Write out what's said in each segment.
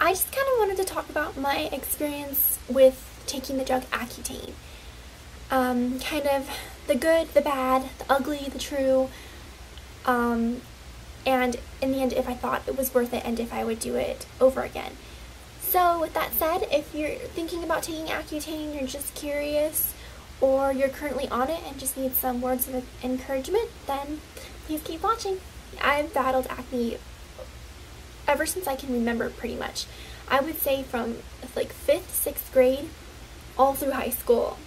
I just kind of wanted to talk about my experience with taking the drug Accutane. Kind of the good, the bad, the ugly, the true, and in the end if I thought it was worth it and if I would do it over again. So with that said, if you're thinking about taking Accutane, you're just curious, or you're currently on it and just need some words of encouragement, then please keep watching. I've battled acne ever since I can remember, pretty much. I would say from like 5th, 6th grade all through high school.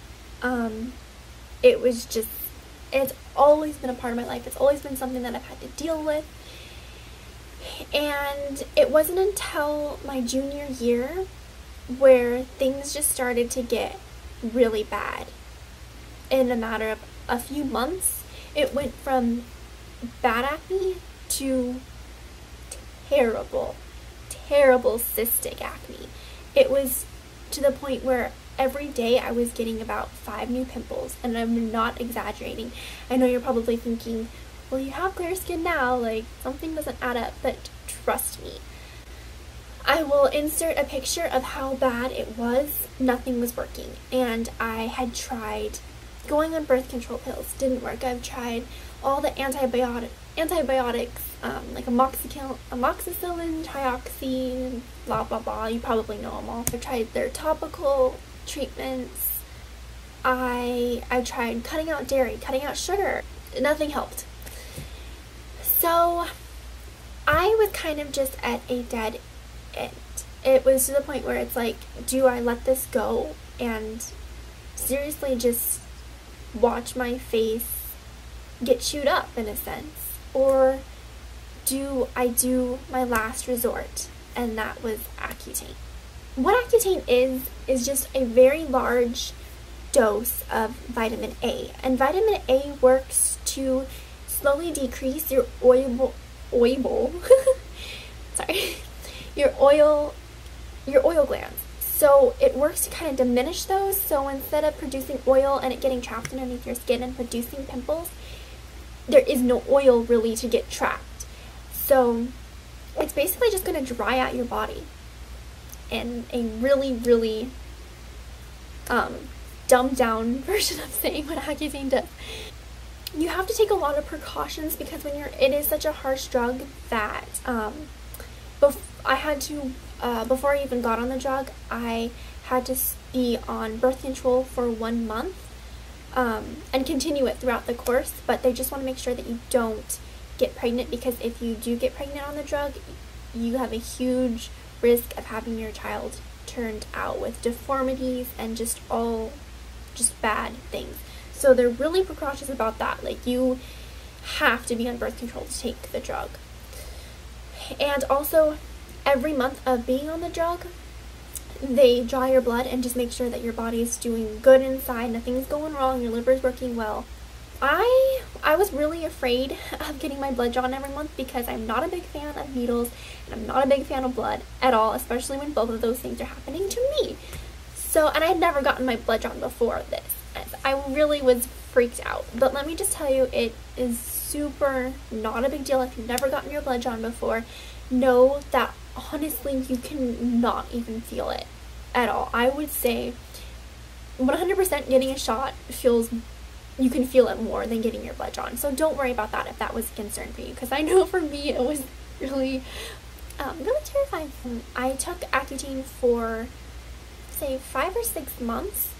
It was just, it's always been a part of my life. It's always been something that I've had to deal with. And it wasn't until my junior year where things just started to get really bad. In a matter of a few months, it went from bad acne to terrible cystic acne. It was to the point where every day I was getting about 5 new pimples, and I'm not exaggerating. I know you're probably thinking, well, you have clear skin now, like something doesn't add up, but trust me. I will insert a picture of how bad it was. Nothing was working, and I had tried going on birth control pills, didn't work. I've tried all the antibiotics, like amoxicillin, trioxine, blah blah blah, you probably know them all. I've tried their topical treatments. I tried cutting out dairy, cutting out sugar. Nothing helped. So I was kind of just at a dead end. It was to the point where it's like, do I let this go and seriously just watch my face get chewed up in a sense, or do I do my last resort, and that was Accutane. What Accutane is just a very large dose of vitamin A, and vitamin A works to slowly decrease your oil glands. So it works to kind of diminish those, so instead of producing oil and it getting trapped underneath your skin and producing pimples, there is no oil really to get trapped. So it's basically just going to dry out your body in a really dumbed down version of saying what Accutane does. You have to take a lot of precautions because it is such a harsh drug that I had to, before I even got on the drug, I had to be on birth control for 1 month and continue it throughout the course, but they just want to make sure that you don't get pregnant, because if you do get pregnant on the drug, you have a huge risk of having your child turned out with deformities and just bad things. So they're really precautious about that. Like, you have to be on birth control to take the drug. And also, every month of being on the drug, they draw your blood and just make sure that your body is doing good inside, nothing's going wrong, your liver is working well. I was really afraid of getting my blood drawn every month because I'm not a big fan of needles and I'm not a big fan of blood at all, especially when both of those things are happening to me. So, and I had never gotten my blood drawn before this. I really was freaked out. But let me just tell you, it is super not a big deal if you've never gotten your blood drawn before. Know that honestly you can not even feel it at all. I would say 100% getting a shot you can feel it more than getting your blood drawn. So don't worry about that if that was a concern for you, because I know for me it was really terrifying. I took Accutane for say 5 or 6 months,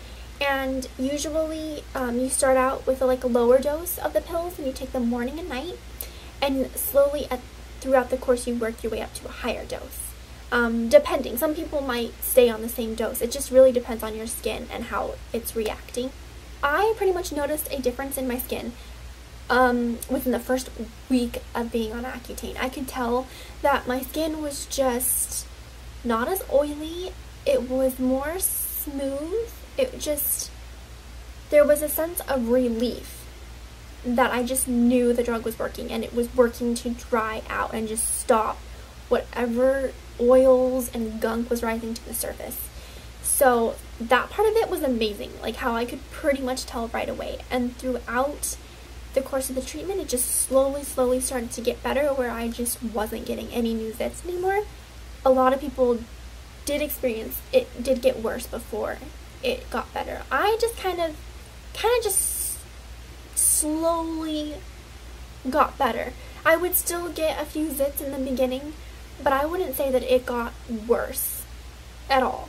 and usually you start out with a lower dose of the pills and you take them morning and night, and slowly throughout the course you work your way up to a higher dose. Depending, some people might stay on the same dose. It just really depends on your skin and how it's reacting. I pretty much noticed a difference in my skin within the first week of being on Accutane. I could tell that my skin was just not as oily. It was more smooth. There was a sense of relief that I just knew the drug was working, and it was working to dry out and just stop whatever oils and gunk was rising to the surface. So that part of it was amazing, like how I could pretty much tell right away. And throughout the course of the treatment, it just slowly started to get better, where I just wasn't getting any new zits anymore. A lot of people did experience, it did get worse before it got better. I just kind of just slowly got better. I would still get a few zits in the beginning, but I wouldn't say that it got worse at all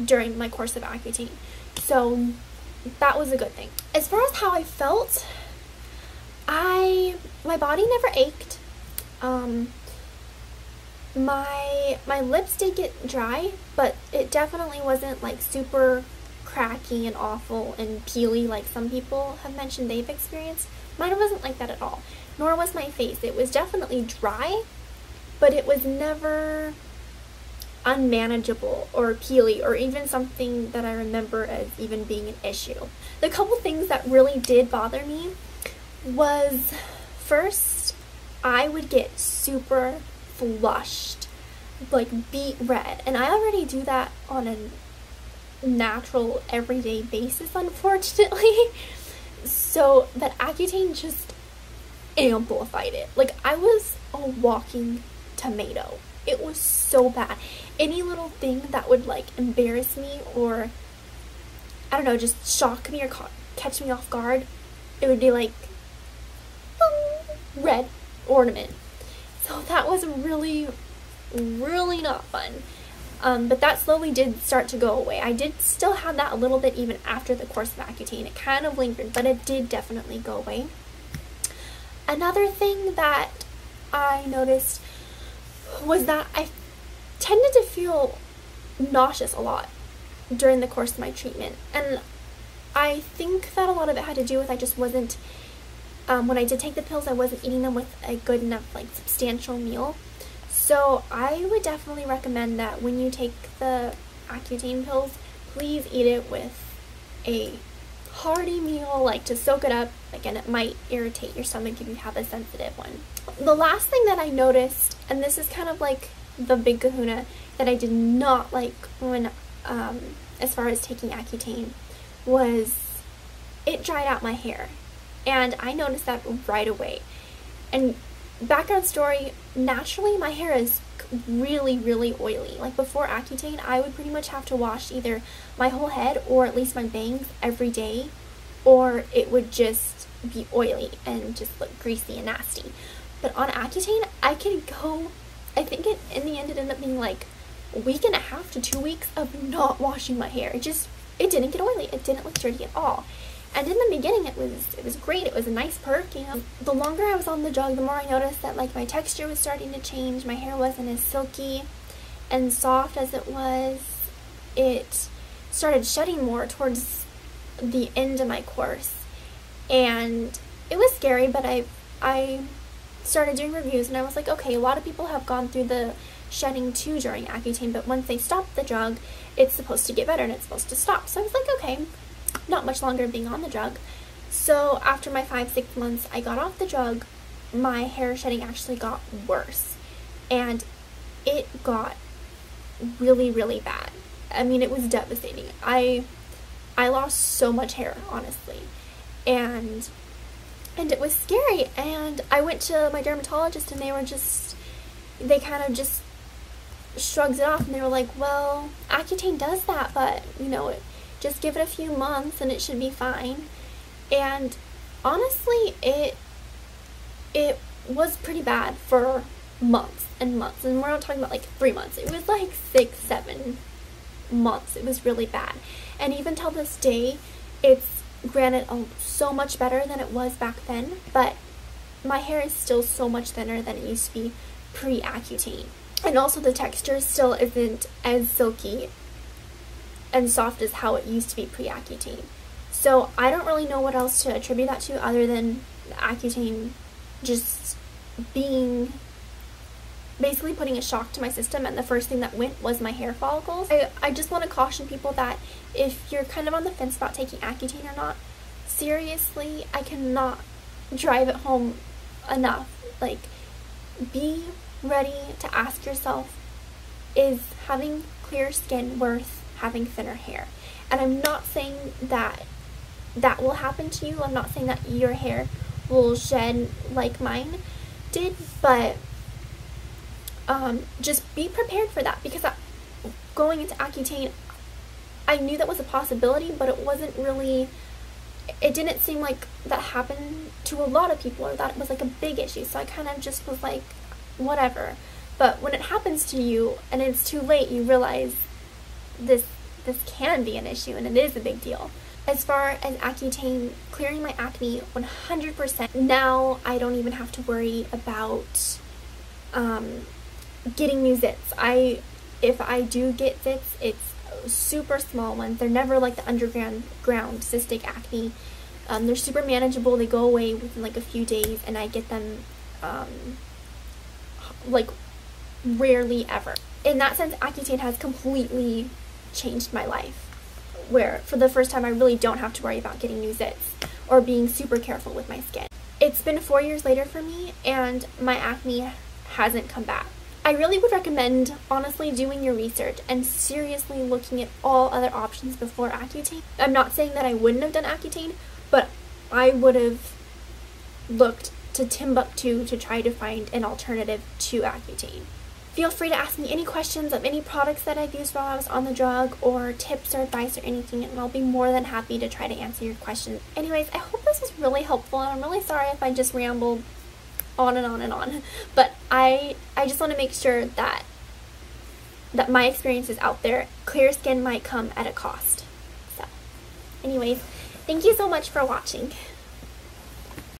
during my course of Accutane. So that was a good thing. As far as how I felt, my body never ached. My lips did get dry, but it definitely wasn't like super cracky and awful and peely like some people have mentioned they've experienced. Mine wasn't like that at all, nor was my face. It was definitely dry, but it was never unmanageable or peely or even something that I remember as even being an issue. The couple things that really did bother me was, first, I would get super flushed, like beet red, and I already do that on a natural everyday basis, unfortunately. So that Accutane just amplified it. Like, I was a walking tomato. It was so bad. Any little thing that would like embarrass me or, I don't know, just shock me or catch me off guard, it would be like boom, red ornament. So that was really not fun. But that slowly did start to go away. I did still have that a little bit even after the course of Accutane. It kind of lingered, but it did definitely go away. Another thing that I noticed was that I tended to feel nauseous a lot during the course of my treatment. And I think that a lot of it had to do with I just wasn't, when I did take the pills, I wasn't eating them with a good enough, like, substantial meal. So I would definitely recommend that when you take the Accutane pills, please eat it with a hearty meal, like to soak it up. Again, it might irritate your stomach if you have a sensitive one. The last thing that I noticed, and this is kind of like the big kahuna that I did not like when, as far as taking Accutane, was it dried out my hair. And I noticed that right away. And background story, naturally my hair is really oily. Like before Accutane, I would pretty much have to wash either my whole head or at least my bangs every day, or it would just be oily and just look greasy and nasty. But on Accutane, I could go, I think in the end it ended up being like a week and a half to 2 weeks of not washing my hair. It didn't get oily. It didn't look dirty at all. And in the beginning, it was great. It was a nice perk, you know. The longer I was on the drug, the more I noticed that like my texture was starting to change. My hair wasn't as silky and soft as it was. It started shedding more towards the end of my course, and it was scary. But I started doing reviews, and I was like, okay, a lot of people have gone through the shedding too during Accutane, but once they stop the drug, it's supposed to get better and it's supposed to stop. So I was like, okay, not much longer being on the drug. So after my 5-6 months I got off the drug, my hair shedding actually got worse, and it got really bad. I mean, it was devastating. I lost so much hair, honestly, and it was scary. And I went to my dermatologist, and they kind of just shrugged it off, and they were like, well, Accutane does that, but you know, just give it a few months and it should be fine. And honestly, it was pretty bad for months and months, and we're not talking about like 3 months. It was like 6-7 months. It was really bad. And even till this day, it's granted so much better than it was back then, but my hair is still so much thinner than it used to be pre-Accutane. And also the texture still isn't as silky and soft as how it used to be pre-Accutane. So I don't really know what else to attribute that to other than Accutane just being basically putting a shock to my system, and the first thing that went was my hair follicles. I just want to caution people that if you're kind of on the fence about taking Accutane or not, seriously, I cannot drive it home enough. Like, be ready to ask yourself, is having clear skin worth having thinner hair? And I'm not saying that that will happen to you. I'm not saying that your hair will shed like mine did, but just be prepared for that, because going into Accutane, I knew that was a possibility, but it wasn't really, it didn't seem like that happened to a lot of people, or that it was like a big issue. So I kind of just was like, whatever. But when it happens to you and it's too late, you realize this can be an issue, and it is a big deal. As far as Accutane clearing my acne, 100%. Now I don't even have to worry about getting new zits. If I do get zits, it's super small ones. They're never like the underground cystic acne. They're super manageable. They go away within like a few days, and I get them like rarely ever. In that sense, Accutane has completely changed my life, where for the first time I really don't have to worry about getting new zits or being super careful with my skin. It's been 4 years later for me, and my acne hasn't come back. I really would recommend honestly doing your research and seriously looking at all other options before Accutane. I'm not saying that I wouldn't have done Accutane, but I would have looked to Timbuktu to try to find an alternative to Accutane. Feel free to ask me any questions of any products that I've used while I was on the drug, or tips or advice or anything, and I'll be more than happy to try to answer your questions. Anyways, I hope this was really helpful, and I'm really sorry if I just rambled on and on and on. But I just want to make sure that my experience is out there. Clear skin might come at a cost. So, anyways, thank you so much for watching.